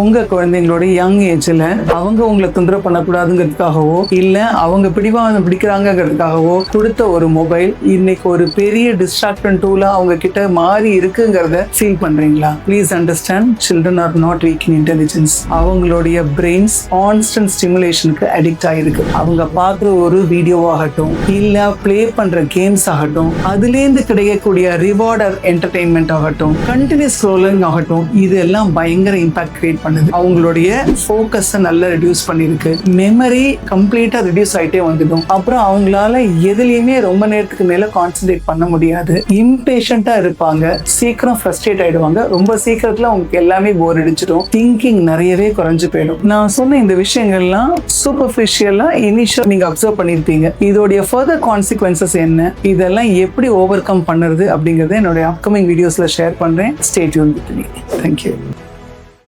உங்க குழந்தைங்களோட யங் ஏஜ்ல அவங்க உங்களை தொந்தரவு பண்ணக்கூடாதுங்கிறதுக்காகவோ இல்ல அவங்க பிடிவாதம் பிடிக்கிறாங்கிறதுக்காகவோ கொடுத்த ஒரு மொபைல் இன்னைக்கு ஒரு பெரிய டிஸ்ட்ராக்ஷன் டூலா அவங்க கிட்ட மாறி இருக்குங்கிறத ஃபீல் பண்றீங்களா? Please understand, children are not week in intelligence. அவங்களுடைய பிரெயின்ஸ் கான்ஸ்டன்ட் ஸ்டிமுலேஷனுக்கு அடிக்ட் ஆயிருக்கு. அவங்க பார்க்குற ஒரு வீடியோவாகட்டும் இல்ல பிளே பண்ற கேம்ஸ் ஆகட்டும், அதுலேருந்து கிடைக்கக்கூடிய ரிவார்டர் என்டர்டெயின்மெண்ட் ஆகட்டும், கண்டினியூஸ் ஸ்க்ரோலிங் ஆகட்டும், இதெல்லாம் பயங்கர இம்பாக்ட் கிரியேட் பண்ணுது. அவங்களுடைய ஃபோக்கஸை நல்லா ரெடியூஸ் பண்ணிருக்கு. மெமரி கம்ப்ளீட்டா ரெடியூஸ் ஆயிட்டே வந்துடும். அப்புறம் அவங்களால எதுலையுமே ரொம்ப நேரத்துக்கு மேல கான்சென்ட்ரேட் பண்ண முடியாது. இம்பேஷண்டா இருப்பாங்க, சீக்கிரம் ஃப்ரஸ்ட்ரேட் ஆயிடுவாங்க. ரொம்ப சீக்கிரத்துல அவங்களுக்கு எல்லாமே போர் அடிச்சிடும். திங்கிங் நிறையவே குறைஞ்சு போயிடும். நான் சொன்ன இந்த விஷயங்கள்லாம் சூப்பர்ஃபிஷியலா இனிஷியல் நீங்க அப்சர்வ் பண்ணிருப்பீங்க. இதோடைய ஃபர்தர் கான்சிக்வன்சஸ் என்ன, இதெல்லாம் எப்படி ஓவர் கம் பண்ணுறது அப்படிங்கறத என்னுடைய அப்கமிங் வீடியோஸ்ல ஷேர் பண்றேன். Stay tune with me. Thank you.